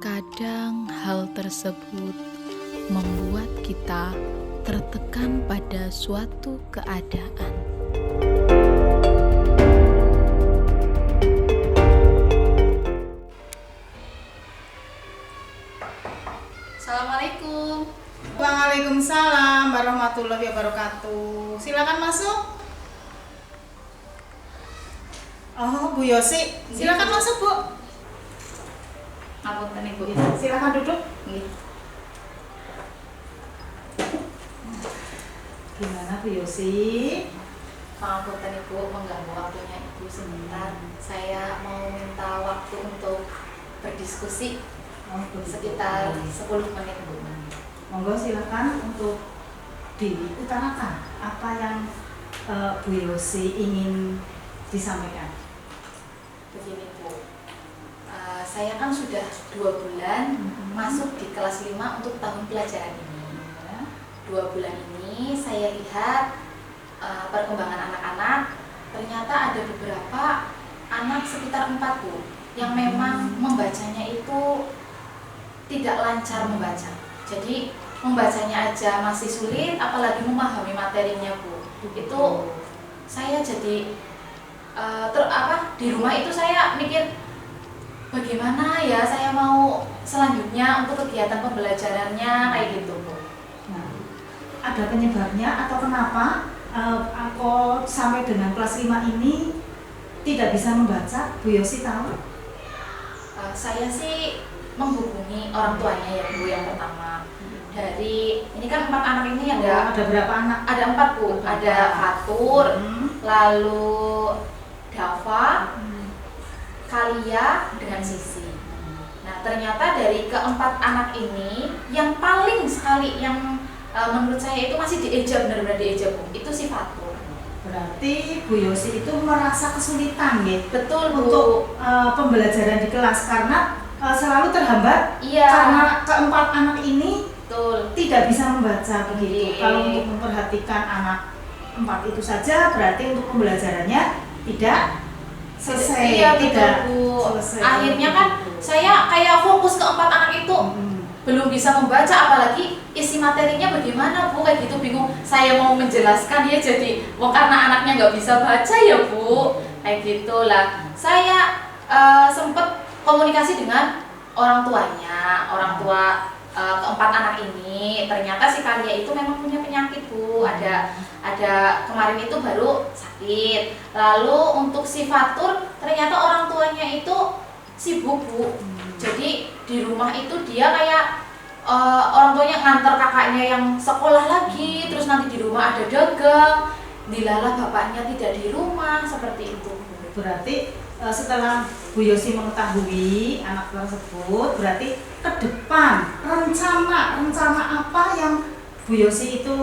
Terkadang hal tersebut membuat kita tertekan pada suatu keadaan. Assalamualaikum. Waalaikumsalam warahmatullahi wabarakatuh. Silakan masuk. Oh, Bu Yosi, silakan masuk, Bu. Ngapunten Ibu. Silakan duduk. Nggih. Gimana Bu Yosi? Ngapunten Ibu, mengganggu waktunya Ibu sebentar. Saya mau minta waktu untuk berdiskusi sekitar 10 menit Bu. Monggo silakan untuk diutarakan apa yang Bu Yosi ingin disampaikan. Begini Bu, saya kan sudah 2 bulan masuk di kelas 5 untuk tahun pelajaran ini. 2 bulan ini saya lihat perkembangan anak-anak, ternyata ada beberapa anak sekitar 4 Bu yang memang membacanya itu tidak lancar membaca. Jadi membacanya aja masih sulit, apalagi memahami materinya Bu. Itu saya jadi di rumah itu saya mikir bagaimana ya saya mau selanjutnya untuk kegiatan pembelajarannya kayak gitu Bu. Nah, ada penyebabnya atau kenapa aku sampai dengan kelas 5 ini tidak bisa membaca? Bu Yosi tahu? Saya sih menghubungi orang tuanya ya Bu yang pertama. Dari ini kan 4 anak ini Ada berapa anak? ada 4 Bu. Ada Fatur, lalu Dava, Kalia dengan Sisi. Nah ternyata dari keempat anak ini yang paling sekali yang menurut saya itu masih dieja, benar-benar dieja Bu, itu si Fatur. Berarti Bu Yosi itu merasa kesulitan ya? Betul Bu. Untuk pembelajaran di kelas karena selalu terhambat. Iya. Karena keempat anak ini Betul. tidak bisa membaca begitu. Iya. Kalau untuk memperhatikan anak 4 itu saja berarti untuk pembelajarannya tidak selesai. Iya tidak betul Bu. selesai. Akhirnya kan saya kayak fokus ke 4 anak itu. Belum bisa membaca, apalagi isi materinya bagaimana Bu, kayak gitu bingung. Saya mau menjelaskan ya jadi karena anaknya nggak bisa baca ya Bu, kayak gitulah. Saya sempat komunikasi dengan orang tuanya, orang tua keempat anak ini. Ternyata si Kalia itu memang punya penyakit Bu, ada kemarin itu baru sakit. Lalu untuk si Fatur ternyata orang tuanya itu sibuk Bu. Jadi di rumah itu dia kayak orang tuanya nganter kakaknya yang sekolah lagi, terus nanti di rumah ada dagang, dilalah bapaknya tidak di rumah, seperti itu. Berarti setelah Bu Yosi mengetahui anak tersebut, berarti ke depan rencana apa yang Bu Yosi itu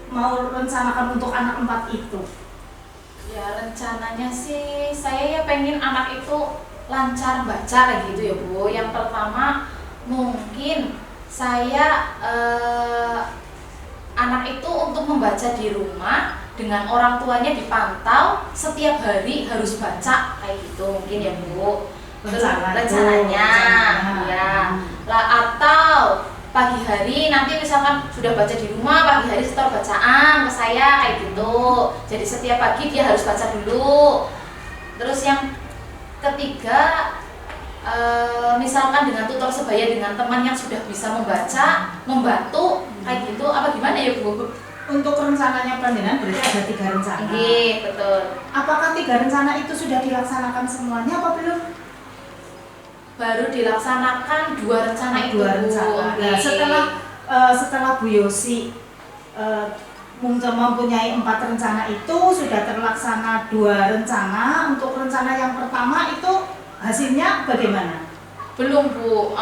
mau rencanakan untuk anak 4 itu? Ya rencananya sih saya ya pengen anak itu lancar baca kayak gitu ya Bu. Yang pertama mungkin saya anak itu untuk membaca di rumah dengan orang tuanya dipantau setiap hari harus baca kayak gitu mungkin ya Bu. Rencananya ya lah, atau pagi hari nanti misalkan sudah baca di rumah, pagi hari setor bacaan ke saya kayak gitu. Jadi setiap pagi dia harus baca dulu. Terus yang ketiga, misalkan dengan tutor sebaya, dengan teman yang sudah bisa membaca, membantu kayak gitu, apa gimana ya Bu? Untuk rencananya panjenengan berarti ada 3 rencana. Iya betul. Apakah 3 rencana itu sudah dilaksanakan semuanya apa belum? Baru dilaksanakan 2 rencana itu. 2 rencana. Nah, setelah Bu Yosi mempunyai 4 rencana itu sudah terlaksana 2 rencana. Untuk rencana yang pertama itu hasilnya bagaimana? Belum Bu.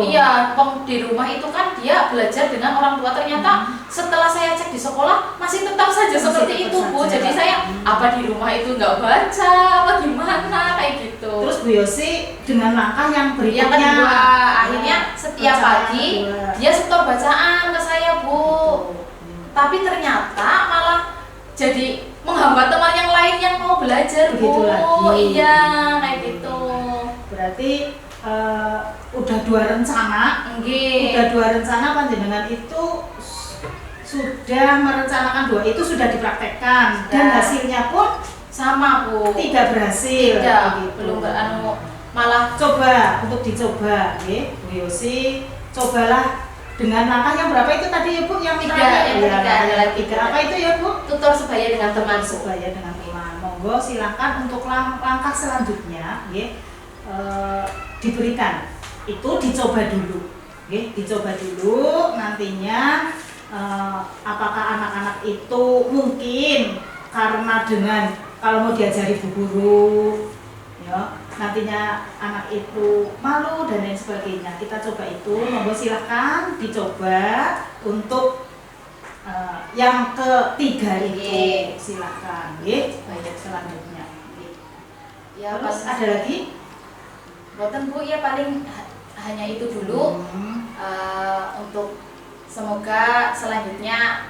Iya, di rumah itu kan dia belajar dengan orang tua. Ternyata setelah saya cek di sekolah masih tetap saja seperti itu Bu. Jadi saya apa di rumah itu nggak baca, apa gimana kayak gitu. Terus Bu Yosi dengan langkah yang berikutnya, yang kedua, akhirnya setiap pagi dia setor bacaan ke saya Bu. Tapi ternyata malah jadi menghambat teman yang lain yang mau belajar Bu. Begitu lagi. Iya kayak gitu. Berarti udah dua rencana. Nggih. Udah dua rencana panjenengan itu sudah merencanakan dua itu sudah dipraktekkan dan hasilnya pun sama Bu. tidak berhasil. Tidak, Gitu. belum malah Coba untuk dicoba, ya, Bu Yosi, cobalah dengan langkah yang berapa itu tadi ya Bu? Yang Tiga, terakhir? yang Ya, ketiga adalah yang tiga. Apa itu ya Bu? tutor sebaya dengan teman Bu. Sebaya dengan teman. Monggo silakan untuk langkah selanjutnya, ya, diberikan. Itu dicoba dulu, ya, dicoba dulu. Nantinya apakah anak-anak itu mungkin karena dengan kalau mau diajari bu guru, ya, nantinya anak itu malu dan lain sebagainya. Kita coba itu, monggo silahkan dicoba untuk yang ketiga itu, silahkan, ya. Baik, selanjutnya. Ya, Terus pas ada lagi? boten Bu, ya paling hanya itu dulu. Untuk semoga selanjutnya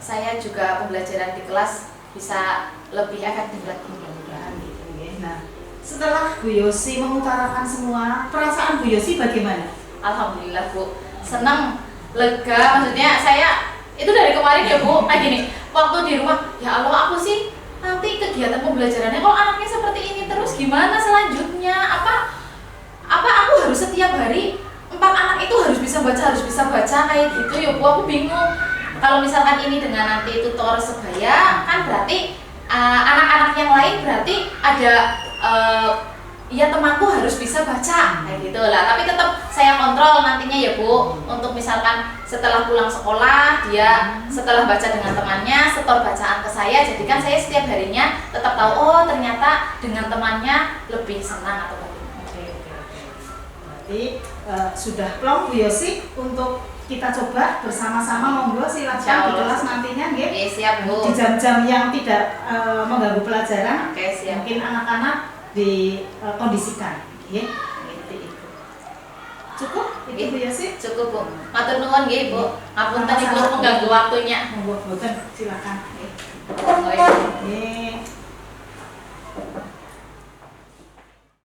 saya juga pembelajaran di kelas bisa lebih efektif lagi. Mudah-mudahan gitu ya. Nah, setelah Bu Yosi mengutarakan semua, perasaan Bu Yosi bagaimana? Alhamdulillah Bu, senang, lega. Maksudnya saya itu dari kemarin ya Bu, kayak gini. Waktu di rumah, ya Allah aku sih nanti kegiatan pembelajarannya kalau anaknya seperti ini terus gimana selanjutnya? Apa aku harus setiap hari 4 anak itu harus bisa baca kayak gitu ya Bu, aku bingung. Kalau misalkan ini dengan nanti tutor sebaya kan berarti anak-anak yang lain berarti ada ya temanku harus bisa baca kayak gitu lah. Tapi tetap saya kontrol nantinya ya Bu, untuk misalkan setelah pulang sekolah dia setelah baca dengan temannya setor bacaan ke saya, jadi kan saya setiap harinya tetap tahu oh ternyata dengan temannya lebih senang atau bagaimana. Oke. Berarti sudah plong Bu Yosi untuk kita coba bersama-sama. Monggo silakan di kelas nantinya, nggih. Oke, siap Bu. Di jam-jam yang tidak mengganggu pelajaran. Oke, siap. Mungkin anak-anak dikondisikan, nggih. Seperti itu. Cukup itu Bu Yosi? Cukup Bu. Matur nuwun nggih Bu. Ngapunten Ibu Sama-sama. mengganggu waktunya. Monggo, boten silakan. Oh, iya. Nggih.